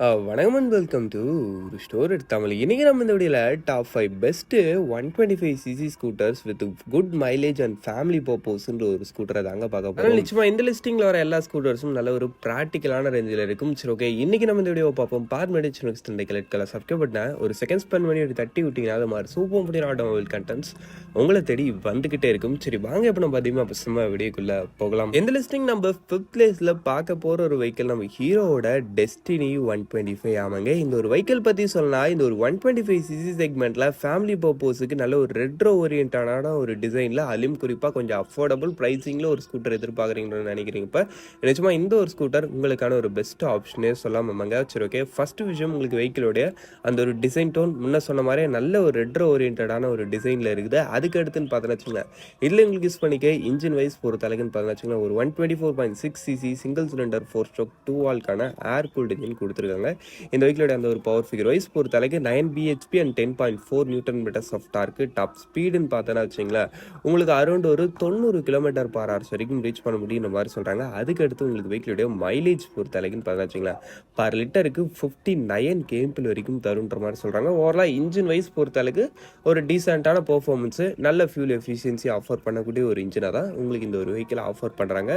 வணக்கம் and welcome to store Tamil. இன்றைக்கி நம்ம இந்த வீடியோவில் top 5 best 125cc scooters with good mileage and family பர்பஸ்ன்ற ஒரு ஸ்கூட்டரை தாங்க பார்க்க போகிறோம். நிச்சயமாக இந்த லிஸ்டிங்கில் வர எல்லா ஸ்கூட்டர்ஸும் நல்ல ஒரு ப்ராக்டிக்கலான ரேஞ்சில் இருக்கும். சரி, ஓகே, இன்றைக்கி நம்ம இந்த வீடியோவை பார்ப்போம். பார்மெடிச்சு நெக்ஸ்ட் ரெட் கலர் சப்ஸ்கிரைப் பண்ண ஒரு செகண்ட் ஸ்பெண்ட் பண்ணி ஒரு தட்டி விட்டிங்கன்னா அது மாதிரி சூப்பர் முடியும் ஆட்டோமொபைல் கண்டென்ட்ஸ் உங்களை தேடி வந்துக்கிட்டே இருக்கும். சரி, வாங்க இப்போ நம்ம அதிகமாக பசமாக வீடியோக்குள்ளே போகலாம். இந்த லிஸ்டிங் நம்ம 5th பிளேஸில் பார்க்க போகிற ஒரு வெஹிக்கிள் நம்ம ஹீரோவோட டெஸ்டினி 125. ஆமாங்க, இந்த ஒரு வெஹிக்கிள் பற்றி சொல்லலாம். இந்த ஒரு 125cc செக்மெண்ட்டில் ஃபேமிலி பர்பஸுக்கு நல்ல ஒரு ரெட்ரோ ஓரியன்டான ஒரு டிசைனில் அலிம் குறிப்பாக கொஞ்சம் அஃபோர்டபுள் ப்ரைஸிங்கில் ஒரு ஸ்கூட்டர் எதிர்பார்க்குறீங்கன்னு நினைக்கிறீங்க. இப்போ நிச்சயமாக இந்த ஒரு ஸ்கூட்டர் உங்களுக்கான ஒரு பெஸ்ட் ஆப்ஷனே சொல்லாமாங்க. சரி, ஓகே, ஃபஸ்ட்டு விஷயம் உங்களுக்கு வெஹிக்கிளோடைய அந்த ஒரு டிசைன் டோன் முன்ன சொன்ன மாதிரி நல்ல ஒரு ரெட்ரோ ஓரியன்டான ஒரு டிசைனில் இருக்குது. அதுக்கு அடுத்துன்னு பார்த்தோன்னு வச்சுக்கோங்க, இதில் உங்களுக்கு யூஸ் பண்ணிக்க இன்ஜின் வைஸ் பொறுத்த அளவுக்குன்னு பார்த்தோன்னு வச்சுக்கோங்க, ஒரு 124.6cc சிங்கிள் சிலிண்டர் 4-stroke 2 வால்க்கான ஏர் கூல்டு இன்ஜின் கொடுத்துருக்காங்க. இந்த வெஹிக்கிளோட அந்த ஒரு பவர் ஃபிகர் வைஸ் பொறுத்த அளவுக்கு 9 bhp and 10.4 newton metres of torque. Top ஸ்பீடுன்னு பார்த்தோன்னா வச்சிங்களேன், உங்களுக்கு அரௌண்ட் ஒரு 90 km/h வரைக்கும் ரீச் பண்ண முடியும் இந்த மாதிரி சொல்கிறாங்க. அதுக்கடுத்து உங்களுக்கு வெஹிக்கிளோடைய மைலேஜ் பொறுத்த அளவுக்குன்னு பார்த்தா வச்சிங்களேன், பர் லிட்டருக்கு 59 kmpl வரைக்கும் தருன்ற மாதிரி சொல்கிறாங்க. ஓவராலாக இன்ஜின் வைஸ் பொறுத்த அளவுக்கு ஒரு டீசெண்டான பெர்ஃபார்மன்ஸு, நல்ல ஃபியூல் எஃபிஷியன்சி ஆஃபர் பண்ணக்கூடிய ஒரு இன்ஜினாக தான் உங்களுக்கு இந்த ஒரு வெஹிக்கிளை ஆஃபர் பண்ணுறாங்க.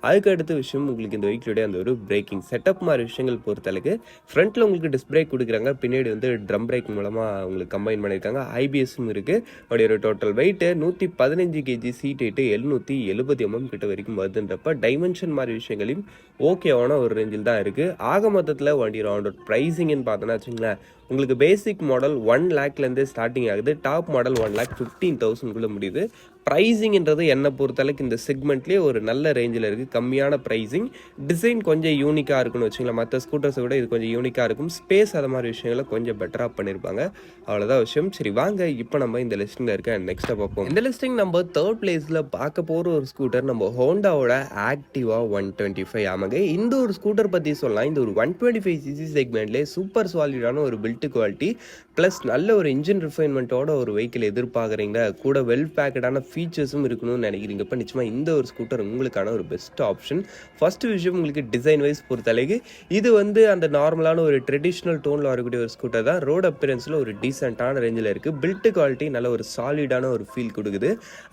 அதுக்கு அடுத்த விஷயம் உங்களுக்கு இந்த வெஹிக்கிளோடைய அந்த ஒரு பிரேக்கிங் செட்டப் மாதிரி விஷயங்கள் பொறுத்த அளவுக்கு ஃப்ரண்ட்டில் உங்களுக்கு டிஸ்க் பிரேக் கொடுக்குறாங்க, பின்னாடி வந்து ட்ரம் பிரேக் மூலமாக உங்களுக்கு கம்பைன் பண்ணியிருக்காங்க. ஐபிஎஸும் இருக்குது. அப்படி ஒரு total weight 115 kg, seat height 770 mm கிட்ட வரைக்கும் வருதுன்றப்ப டைமென்ஷன் மாதிரி விஷயங்களையும் ஓகேவான ஒரு ரேஞ்சில் தான் இருக்குது. ஆக மொத்தத்தில் வண்டி ரவுண்ட் ப்ரைஸிங்னு பார்த்தோன்னா வச்சுங்களேன், உங்களுக்கு பேசிக் மாடல் 1 lakhலேருந்தே ஸ்டார்டிங் ஆகுது. டாப் மாடல் 1,15,000 முடியுது. ப்ரைஸிங்ன்றது என்னை பொறுத்தளவுக்கு இந்த செக்மெண்ட்லேயே ஒரு நல்ல ரேஞ்சில் இருக்குது. கம்மியான ப்ரைஸிங், டிசைன் கொஞ்சம் யூனிக்காக இருக்குன்னு வச்சுங்களேன். மற்ற ஸ்கூட்டர்ஸை விட இது கொஞ்சம் யூனிக்காக இருக்கும். ஸ்பேஸ் அது மாதிரி விஷயங்களை கொஞ்சம் பெட்டராக பண்ணியிருப்பாங்க. அவ்வளோதான் விஷயம். சரி, வாங்க இப்போ நம்ம இந்த லிஸ்ட்டில் இருக்க நெக்ஸ்ட்டாக பார்ப்போம். இந்த லிஸ்டிங் நம்ம 3rd பிளேஸில் பார்க்க போகிற ஒரு ஸ்கூட்டர் நம்ம ஹோண்டாவோட ஆக்டிவா 125. ஆமாங்க, இந்த ஒரு ஸ்கூட்டர் பற்றி சொல்லலாம். இந்த ஒரு 125cc செக்மெண்ட்லேயே சூப்பர் சாலிடான ஒரு பில்ட் குவாலிட்டி ப்ளஸ் நல்ல ஒரு இன்ஜின் ரிஃபைன்மெண்ட்டோட ஒரு வெஹிக்கிள் எதிர்பார்க்குறீங்க, கூட வெல் பேக்கடான ஃபீச்சர்ஸும் இருக்கணும்னு நினைக்கிறீங்க. இப்போ நிச்சயமாக இந்த ஒரு ஸ்கூட்டர் உங்களுக்கான ஒரு பெஸ்ட் ஆப்ஷன். ஃபஸ்ட்டு விஷயம் உங்களுக்கு டிசைன் வைஸ் பொறுத்தளவுக்கு இது வந்து அந்த நார்மலான ஒரு ட்ரெடிஷ்னல் டோனில் வரக்கூடிய ஒரு ஸ்கூட்டர் தான். ரோட் அப்பியரன்ஸில் ஒரு டீசெண்டான ரேஞ்சில் இருக்குது. பில்ட் குவாலிட்டி நல்ல ஒரு சாலிடான ஒரு ஃபீல் கொடுக்குது.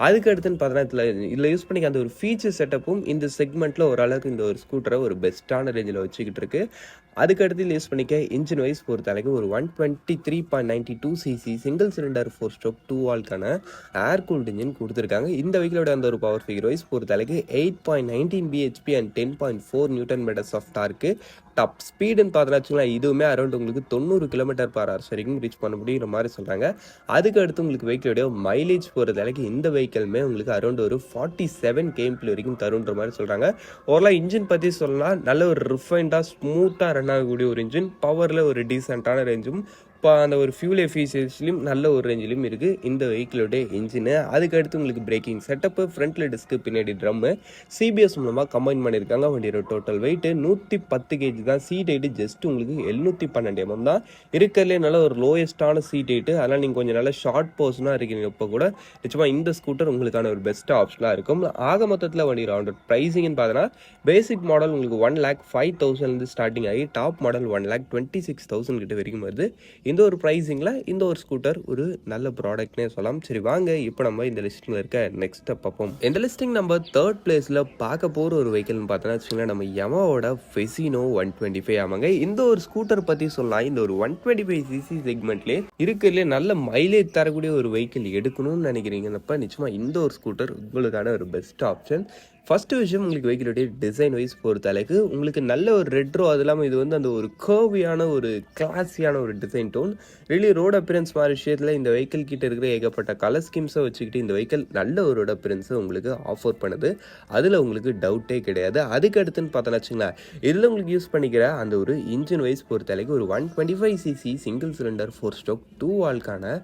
அதுக்கு அடுத்துன்னு பார்த்தோன்னா இதில் யூஸ் பண்ணிக்க அந்த ஒரு ஃபீச்சர் செட்டப்பும் இந்த செக்மெண்ட்டில் ஓரளவுக்கு இந்த ஒரு ஸ்கூட்டரை ஒரு பெஸ்ட்டான ரேஞ்சில் வச்சுக்கிட்டு இருக்கு. அதுக்கடுத்து இதில் யூஸ் பண்ணிக்க இன்ஜின் வைஸ் பொறுத்தளவுக்கு ஒரு 123.92cc சிங்கிள் சிலிண்டர் 4-stroke 2 வால்க்கான ஏர் கூல்டு இன்ஜின் கொடுத்துருக்காங்க. இந்த வெஹிக்கிளோட அந்த ஒரு பவர் ஃபிகர் வைஸ் பொறுத்தளவுக்கு 8.19 bhp and 10.4 newton metres of torque. Top ஸ்பீடுன்னு பார்த்தோன்னா வச்சுக்கலாம், இதுவுமே அரௌண்ட் உங்களுக்கு 90 km/h வரைக்கும் ரீச் பண்ண முடியுற மாதிரி சொல்கிறாங்க. அதுக்கு அடுத்து உங்களுக்கு வெஹிக்கிளோடைய மைலேஜ் பொறுத்தளவுக்கு இந்த வெஹிக்கிளுமே உங்களுக்கு அரௌண்ட் ஒரு 47 kmpl வரைக்கும் தருன்ற மாதிரி சொல்கிறாங்க. ஓவராலாக இன்ஜின் பற்றி சொல்லலாம், நல்ல ஒரு ரிஃபைண்டாக ஸ்மூத்தாக ரன் ஆகக்கூடிய ஒரு இன்ஜின், பவரில் ஒரு டீசெண்டான ரேஞ்சும், இப்போ அந்த ஒரு ஃபியூல் எஃபிஷியன்சிலையும் நல்ல ஒரு ரேஞ்சிலையும் இருக்குது இந்த வெஹிக்கிளோடைய இன்ஜினு. அதுக்கடுத்து உங்களுக்கு பிரேக்கிங் செட்டப்பு, ஃப்ரண்ட்டில் டிஸ்க்கு, பின்னாடி ட்ரம்மு, சிபிஎஸ் மூலமாக கம்பைன் பண்ணியிருக்காங்க. வண்டியோட டோட்டல் வெயிட்டு 110 kg தான். சீட் ஹைட்டு ஜஸ்ட் உங்களுக்கு 712 mm தான். இருக்கிறதுலே நல்ல ஒரு லோயஸ்டான சீட் ஹைட்டு. அதனால் நீங்கள் கொஞ்சம் நல்ல ஷார்ட் பர்சனாக இருக்கீங்க இப்போ கூட நிச்சயமாக இந்த ஸ்கூட்டர் உங்களுக்கான ஒரு பெஸ்ட் ஆப்ஷனாக இருக்கும். ஆக மொத்தத்தில் வண்டி ரவுண்ட் ப்ரைஸிங்னு பார்த்தோன்னா பேசிக் மாடல் உங்களுக்கு 1,05,000 ஸ்டார்டிங் ஆகி டாப் மாடல் 1,26,000 கிட்ட வரைக்கும் வருது. இந்த ஒரு ப்ரைஸிங்கில் இந்த ஒரு ஸ்கூட்டர் ஒரு நல்ல ப்ராடக்ட்னே சொல்லலாம். சரி, வாங்க இப்போ நம்ம இந்த லிஸ்ட்டில் இருக்க நெக்ஸ்ட்டை பார்ப்போம். இந்த லிஸ்டிங் நம்ம 3rd பிளேஸில் பார்க்க போகிற ஒரு வெஹிக்கிள்னு பார்த்தோன்னா வச்சுக்கோங்களேன், நம்ம யமாவோட ஃபெசினோ 125. ஆமாங்க, இந்த ஒரு ஸ்கூட்டர் பற்றி சொல்லலாம். இந்த ஒரு 125cc செக்மெண்ட்லேயே இருக்கிறதுலே நல்ல மைலேஜ் தரக்கூடிய ஒரு வெஹிக்கிள் எடுக்கணும்னு நினைக்கிறீங்கன்னப்ப நிச்சயமாக இந்த ஒரு ஸ்கூட்டர் உங்களுக்கான ஒரு பெஸ்ட் ஆப்ஷன். ஃபஸ்ட்டு விஷயம் உங்களுக்கு வெஹிக்கிளுடைய டிசைன் வைஸ் பொறுத்த அளவுக்கு உங்களுக்கு நல்ல ஒரு ரெட்ரோ, அது இல்லாமல் இது வந்து அந்த ஒரு கர்வியான ஒரு கிளாஸியான ஒரு design tone. Really road appearance மாதிரி விஷயத்தில் இந்த வெஹிக்கிள் கிட்ட இருக்கிற ஏகப்பட்ட கலர் ஸ்கீம்ஸை வச்சுக்கிட்டு இந்த வெஹிக்கிள் நல்ல ஒரு ரோட் அப்பியரன்ஸை உங்களுக்கு ஆஃபர் பண்ணுது. அதில் உங்களுக்கு டவுட்டே கிடையாது. அதுக்கு அடுத்துன்னு பார்த்தோன்னா வச்சுங்களேன், இதில் உங்களுக்கு யூஸ் பண்ணிக்கிற அந்த ஒரு இன்ஜின் வைஸ் பொறுத்த அளவுக்கு ஒரு 125cc சிங்கிள் சிலிண்டர் 4-stroke 2 வால்க்கான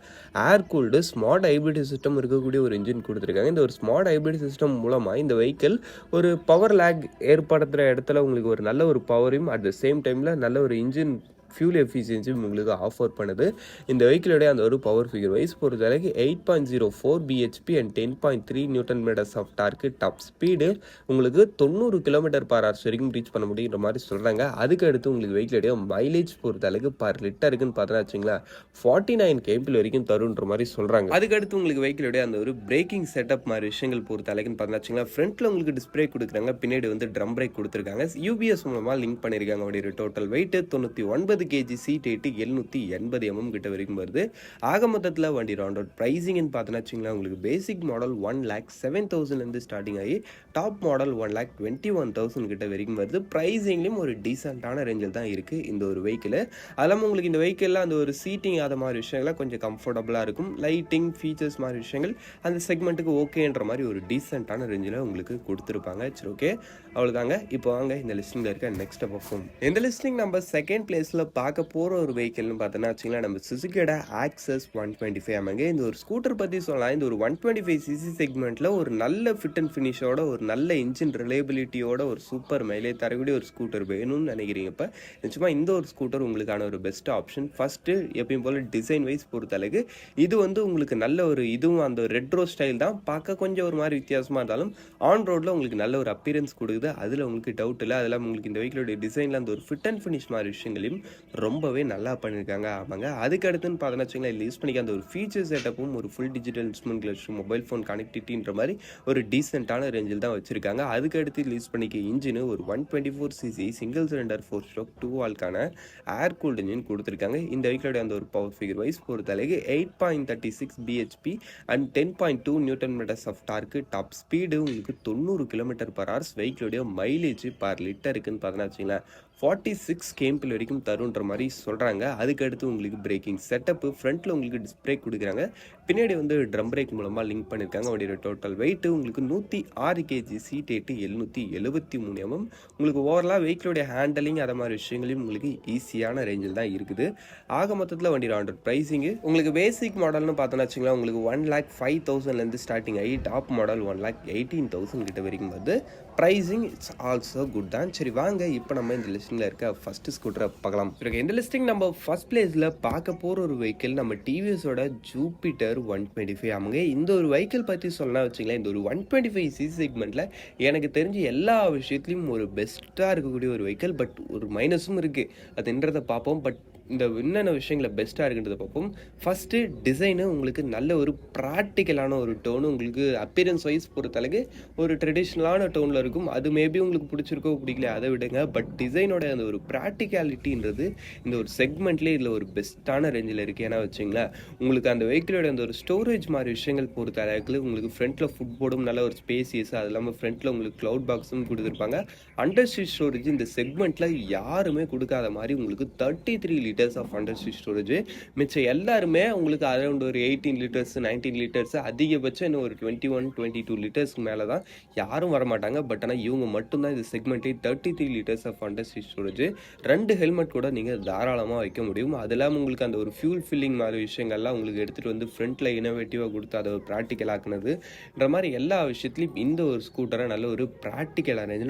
air cooled smart hybrid system இருக்கக்கூடிய ஒரு இன்ஜின் கொடுத்துருக்காங்க. இந்த ஒரு ஸ்மார்ட் ஹைப்ரிட் சிஸ்டம் மூலமாக இந்த வெஹிக்கிள் ஒரு பவர் லேக் ஏற்படுத்துகிற இடத்துல உங்களுக்கு ஒரு நல்ல ஒரு பவரையும் அட் த சேம் டைமில் நல்ல ஒரு இன்ஜின் ஃபியூல் எஃபிஷியன்சியும் உங்களுக்கு ஆஃபர் பண்ணுது. இந்த வெஹிக்கிளோடைய அந்த ஒரு பவர் ஃபிகர் வைஸ் பொறுத்தளவுக்கு 8.04 BHP and 10.3 newton metres of torque, top speed உங்களுக்கு 90 km/h வரைக்கும் ரீச் பண்ண முடியுன்ற மாதிரி சொல்கிறாங்க. அதுக்கு அடுத்து உங்களுக்கு வெஹிக்கிளோடைய மைலேஜ் பொறுத்தளவுக்கு பர் லிட்டருக்குன்னு பார்த்தா வச்சுங்களேன் 49 km வரைக்கும் தருன்ற மாதிரி சொல்கிறாங்க. அதுக்கடுத்து உங்களுக்கு வெஹிக்கிளோடைய அந்த ஒரு பிரேக்கிங் செட்டப் மாதிரி விஷயங்கள் பொறுத்தளவுக்குன்னு பார்த்தா வச்சுங்களேன் ஃப்ரண்ட்டில் உங்களுக்கு டிஸ்பிளே கொடுக்குறாங்க, பின்னாடி வந்து ட்ரம் பிரேக் கொடுத்துருக்காங்க, யூபிஎஸ் மூலமாக லிங்க் பண்ணியிருக்காங்க. அவருடைய total weight 99 kg, seat height 780 mm கிட்ட வரைக்கும் வருது. ஆக மொத்தத்தில் வண்டி ரவுண்ட் அவுட் ப்ரைஸிங்னு பார்த்தோன்னா வச்சுங்களேன் உங்களுக்கு பேசிக் மாடல் 1,07,000 ஸ்டார்டிங் ஆகி டாப் மாடல் 1,21,000 கிட்ட வரைக்கும் வருது. ப்ரைஸிங்லேயும் ஒரு டீசெண்டான ரேஞ்சில் தான் இருக்குது இந்த ஒரு வெஹிக்கிள். அதெல்லாம் உங்களுக்கு இந்த வெஹிக்கிளில் அந்த ஒரு சீட்டிங் ஆத மாதிரி விஷயங்கள்லாம் கொஞ்சம் கம்ஃபர்டபுளாக இருக்கும். லைட்டிங் ஃபீச்சர்ஸ் மாதிரி விஷயங்கள் அந்த செக்மெண்ட்டுக்கு ஓகேன்ற மாதிரி ஒரு டீசெண்டான ரேஞ்சில் உங்களுக்கு கொடுத்துருப்பாங்க. சரி, ஓகே, அவ்வளோதாங்க. இப்போ வாங்க இந்த லிஸ்டிங்கில் இருக்க நெக்ஸ்ட் பர்ஃபார்ம். இந்த லிஸ்டிங் நம்ம செகண்ட் பிளேஸில் பார்க்க போகிற ஒரு வெஹிக்கிள்னு பார்த்தோன்னா வச்சுங்களேன் நம்ம சுசுகியோட ஆக்சஸ் 125 ஆமாங்க. இந்த ஒரு ஸ்கூட்டர் பற்றி சொல்லலாம். இந்த ஒரு 125cc செக்மெண்ட்டில் ஒரு நல்ல ஃபிட் அண்ட் ஃபினிஷோட, ஒரு நல்ல இன்ஜின் ரிலையபிலிட்டியோட, ஒரு சூப்பர் மைலேஜ் தரக்கூடிய ஒரு ஸ்கூட்டர் வேணும்னு நினைக்கிறீங்க. இப்போ நிச்சயமாக இந்த ஒரு ஸ்கூட்டர் உங்களுக்கான ஒரு பெஸ்ட் ஆப்ஷன். ஃபஸ்ட்டு எப்பயும் போல் டிசைன் வைஸ் பொறுத்தளவுக்கு இது வந்து உங்களுக்கு நல்ல ஒரு இதுவும் அந்த ரெட்ரோ ஸ்டைல் தான், பார்க்க கொஞ்சம் ஒரு மாதிரி வித்தியாசமாக இருந்தாலும் ஆன் ரோடில் உங்களுக்கு நல்ல ஒரு அப்பியரன்ஸ் கொடுக்குது. அதில் உங்களுக்கு டவுட் இல்லை. அதெல்லாம் உங்களுக்கு இந்த வெஹிக்கிளோட டிசைனில் அந்த ஒரு ஃபிட் அண்ட் ஃபினிஷ் மாதிரி விஷயங்களையும் ரொம்பவே நல்லா பண்ணியிருக்காங்க. ஆமாங்க. அதுக்கு அடுத்துன்னு பார்த்தோன்னா வச்சுங்களேன் இதில் யூஸ் பண்ணிக்க அந்த ஒரு ஃபீச்சர் செட்டப்பும் ஒரு full digital instrument cluster, mobile phone கனெக்டிவிட்டின்ற மாதிரி ஒரு டீசெண்டான ரேஞ்சில் தான் வச்சிருக்காங்க. அதுக்கு அடுத்து இதில் யூஸ் பண்ணிக்க இன்ஜின் ஒரு 124cc single cylinder 4-stroke 2-valve air cooled engine கொடுத்துருக்காங்க. இந்த வெஹிக்கிளோட அந்த ஒரு பவர் ஃபிகர் வைஸ் பொறுத்தளவுக்கு 8.36 BHP and 10.2 newton metres of torque, top speed உங்களுக்கு 90 km/h. வெஹிக்கிளோடைய மைலேஜ் பர் லிட்டருக்குன்னு பார்த்தோன்னா வச்சுங்களேன் 46 km வரைக்கும் தருன்ற மாதிரி சொல்கிறாங்க. அதுக்கடுத்து உங்களுக்கு பிரேக்கிங் செட்டப்பு ஃப்ரண்ட்டில் உங்களுக்கு டிஸ்பிளே கொடுக்குறாங்க, பின்னாடி வந்து ட்ரம் பிரேக் மூலமாக லிங்க் பண்ணியிருக்காங்க. அவருடைய டோட்டல் வெயிட் உங்களுக்கு 106 kg, சீட் ஹைட் 773 mm. உங்களுக்கு ஓவரலாக வெஹிக்கிளோடைய ஹேண்டலிங் அதை மாதிரி விஷயங்களையும் உங்களுக்கு ஈஸியான ரேஞ்சில் தான் இருக்குது. ஆக மொத்தத்தில் வண்டி ரவுண்ட் ப்ரைஸிங்கு உங்களுக்கு பேசிக் மாடல்னு பார்த்தோன்னா வச்சுங்களேன் உங்களுக்கு 1,05,000 ஸ்டார்டிங் ஆகி டாப் மாடல் 1,18,000 கிட்ட வரைக்கும் வருது. ப்ரைஸிங் இட்ஸ் ஆல்சோ குட் தான். சரி வாங்க இப்போ நம்ம இந்த லிஸ்டிங்கில் இருக்க ஃபர்ஸ்ட் ஸ்கூட்டரை பார்க்கலாம். இந்த லிஸ்டிங் நம்ம ஃபர்ஸ்ட் பிளேஸில் பார்க்க போகிற ஒரு வெஹிக்கிள் நம்ம டிவிஎஸோட ஜூபிட்டர் 125 ஆமாங்க. இந்த ஒரு வெஹிக்கிள் பற்றி சொல்லலாம் வச்சுங்களேன் இந்த ஒரு 125cc செக்மெண்ட்டில் எனக்கு தெரிஞ்சு எல்லா விஷயத்துலையும் ஒரு பெஸ்ட்டாக இருக்கக்கூடிய ஒரு வெஹிக்கிள். பட் ஒரு மைனஸும் இருக்குது, அதுன்றதை பார்ப்போம். பட் இந்த என்னென்ன விஷயங்களை பெஸ்ட்டாக இருக்குன்றதை பார்ப்போம். ஃபஸ்ட்டு டிசைனு உங்களுக்கு நல்ல ஒரு ப்ராக்டிக்கலான ஒரு டோனு, உங்களுக்கு அப்பியரன்ஸ் வைஸ் பொறுத்தளவுக்கு ஒரு ட்ரெடிஷ்னலான டோனில் இருக்கும். அது மேபி உங்களுக்கு பிடிச்சிருக்கோ பிடிக்கல அதை விடுங்க. பட் டிசைனோட அந்த ஒரு ப்ராக்டிகாலிட்டின்றது இந்த ஒரு செக்மெண்ட்லேயே இதில் ஒரு பெஸ்ட்டான ரேஞ்சில் இருக்குது. ஏன்னா வச்சுங்களேன் உங்களுக்கு அந்த வெஹிக்கிளோட அந்த ஒரு ஸ்டோரேஜ் மாதிரி விஷயங்கள் பொறுத்தளவுக்கு உங்களுக்கு ஃப்ரண்ட்டில் ஃபுட் போர்டும் நல்ல ஒரு ஸ்பேசியஸ், அது இல்லாமல் ஃப்ரண்ட்டில் உங்களுக்கு க்ளவுட் பாக்ஸும் கொடுத்துருப்பாங்க. அண்டர் சீட் ஸ்டோரேஜ் இந்த செக்மெண்ட்டில் யாருமே கொடுக்காத மாதிரி உங்களுக்கு 33 liters of under seat storage. மிச்சம் எல்லாருமே உங்களுக்கு அரௌண்ட் ஒரு 18 liters 19 liters அதிகபட்சம் இன்னும் ஒரு 21-22 liters மேலே தான் யாரும் வரமாட்டாங்க. பட் ஆனால் இவங்க மட்டும்தான் இந்த செக்மெண்ட்டே 33 liters of under seat storage. 2 helmet கூட நீங்கள் தாராளமாக வைக்க முடியும். அது இல்லாமல் உங்களுக்கு அந்த ஒரு ஃபியூல் ஃபில்லிங் மாதிரி விஷயங்கள்லாம் உங்களுக்கு எடுத்துகிட்டு வந்து ஃப்ரண்ட்டில் இனோவேட்டிவாக கொடுத்து அதை ஒரு ப்ராக்டிக்கல் ஆக்குனதுன்ற மாதிரி எல்லா விஷயத்துலையும் இந்த ஒரு ஸ்கூட்டரை நல்ல ஒரு ப்ராக்டிக்கலான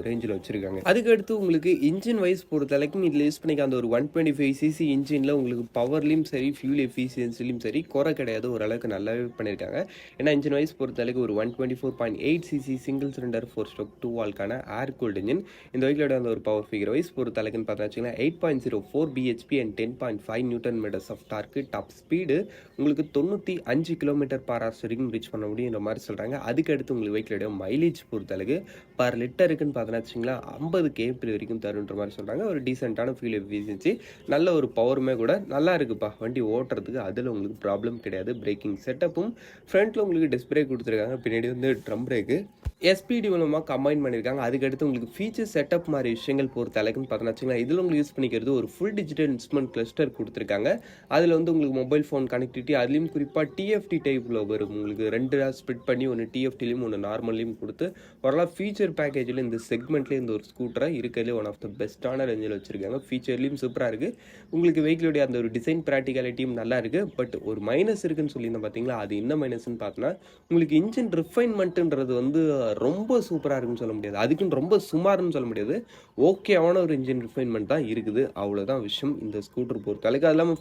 ரேஞ்சில் வச்சுருக்காங்க. அதுக்கடுத்து உங்களுக்கு இன்ஜின் வைஸ் பொறுத்தளவுக்கும் இதில் யூஸ் பண்ணிக்க அந்த ஒரு 125cc இன்ஜினில் உங்களுக்கு பவர்லையும் சரி ஃபியூல் எஃபிஷியன்சிலையும் சரி குறை கிடையாது, ஓரளவுக்கு நல்லாவே பண்ணியிருக்காங்க. ஏன்னா இன்ஜின் வைஸ் பொறுத்தளவுக்கு ஒரு 124.8cc single cylinder 4-stroke 2-valve air cooled engine. இந்த வெஹிக்கிளோட அந்த ஒரு பவர் ஃபிகர் வைஸ் பொறுத்தளவுக்குன்னு பார்த்தா வச்சுங்கன்னா 8.04 BHP and 10.5 newton metres of torque, top speed உங்களுக்கு 95 km/h வரைக்கும் ரீச் பண்ண முடியுன்ற மாதிரி சொல்கிறாங்க. அதுக்கடுத்து உங்களுக்கு வெஹிக்கிளோட மைலேஜ் பொறுத்தளவுக்கு பர் லிட்டருக்குன்னு பார்த்தோன்னா வச்சுங்களா 50 km வரைக்கும் தருன்ற மாதிரி சொல்கிறாங்க. ஒரு டீசெண்டான ஃபியூல் எஃபிஷியன்சி, நல்ல ஒரு பவருமே கூட நல்லா இருக்குப்பா வண்டி ஓட்டுறதுக்கு. அதில் உங்களுக்கு ப்ராப்ளம் கிடையாது. பிரேக்கிங் செட்டப்பும் ஃப்ரண்ட்டில் உங்களுக்கு டிஸ்பிளே கொடுத்துருக்காங்க, பின்னாடி வந்து ட்ரம் பிரேக்கு எஸ்பிடி மூலமாக கம்பைன் பண்ணியிருக்காங்க. அதுக்கடுத்து உங்களுக்கு ஃபீச்சர் செட்டப் மாதிரி விஷயங்கள் பொறுத்த அளவுக்குன்னு பார்த்தோன்னா வச்சுங்களேன் இதில் உங்களுக்கு யூஸ் பண்ணிக்கிறது ஒரு ஃபுல் டிஜிட்டல் இன்ஸ்ட்ருமெண்ட் கிளஸ்டர் கொடுத்துருக்காங்க. அதில் வந்து உங்களுக்கு மொபைல் ஃபோன் கனெக்டிவிட்டி, அதுலேயும் குறிப்பாக டிஎஃப்டி டைப்பில் வரும். உங்களுக்கு 2 ஸ்ப்ளிட் பண்ணி ஒன்று டிஎஃப்டிலையும் ஒன்று நார்மல்லையும் கொடுத்து ஓரளவு ஃபீச்சர் பேக்கேஜில் இந்த செக்மெண்ட்லேயே இந்த ஒரு ஸ்கூட்டரை இருக்கிறதுலே ஒன் ஆஃப் த பெஸ்ட்டான ரேஞ்சில் வச்சுருக்காங்க. ஃபீச்சர்லேயும் சூப்பராக இருக்குது, உங்களுக்கு வெஹிக்கிளுடைய அந்த ஒரு டிசைன் ப்ராக்டிகாலிட்டியும் நல்லா இருக்குது. பட் ஒரு மைனஸ் இருக்குன்னு சொல்லியிருந்தேன் பார்த்தீங்களா, அது என்ன மைனஸ்ன்னு பார்த்தோன்னா, உங்களுக்கு இன்ஜின் ரிஃபைன்மெண்ட்டுன்றது வந்து ரொம்ப சூப்பராக இருக்குன்னு சொல்ல முடியாது. அதுக்குன்னு ரொம்ப சுமார்னு சொல்ல முடியாது. ஓகேவான ஒரு இன்ஜின் ரிஃபைன்மெண்ட் தான் இருக்குது. அவ்வளோதான் விஷயம் இந்த ஸ்கூட்டர் பொறுத்தளவுக்கு. அது இல்லாமல்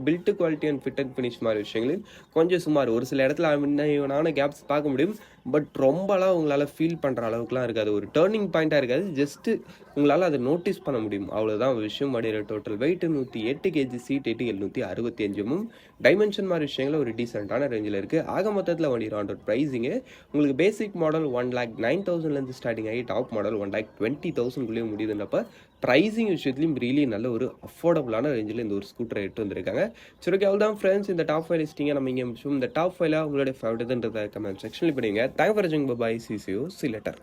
build quality and fit and finish மாதிரி விஷயங்களில் கொஞ்சம் சுமார். ஒரு சில இடத்துல இன்னும் கேப்ஸ் பார்க்க முடியும். பட் ரொம்பலாம் உங்களால் ஃபீல் பண்ணுற அளவுக்குலாம் இருக்காது. ஒரு டேர்னிங் பாயிண்ட்டாக இருக்காது. ஜஸ்ட்டு உங்களால் அதை நோட்டீஸ் பண்ண முடியும். அவ்வளோதான் விஷயம். வண்டியோட total weight 108 KG, seat 765 dimension மாதிரி விஷயங்கள் ஒரு டீசெண்டான ரேஞ்சில் இருக்குது. ஆக மொத்தத்தில் வண்டியோட ஆண்டோட ப்ரைஸிங்கு உங்களுக்கு பேசிக் மாடல் 1,09,000 ஸ்டார்டிங் ஆகி டாப் மாடல் 1,20,000 முடியுதுன்றப்ப ப்ரைஸிங் விஷயத்துலையும் ரியலி நல்ல ஒரு அஃபோர்டபுளான ரேஞ்சில் இந்த ஒரு ஸ்கூட்டரை எடுத்து வந்திருக்காங்க. சரி, ஓகே, அவ்வளோ தான் ஃப்ரெண்ட்ஸ். இந்த டாப் 5 லிஸ்டிங்கை நம்ம இங்கே இந்த டாப் 5 உங்களுடைய ஃபேவரட்ன்றதை கமெண்ட் செக்ஷனில் பண்ணுவீங்க. தேங்க் ஃபார் வாட்சிங். பை. See you later.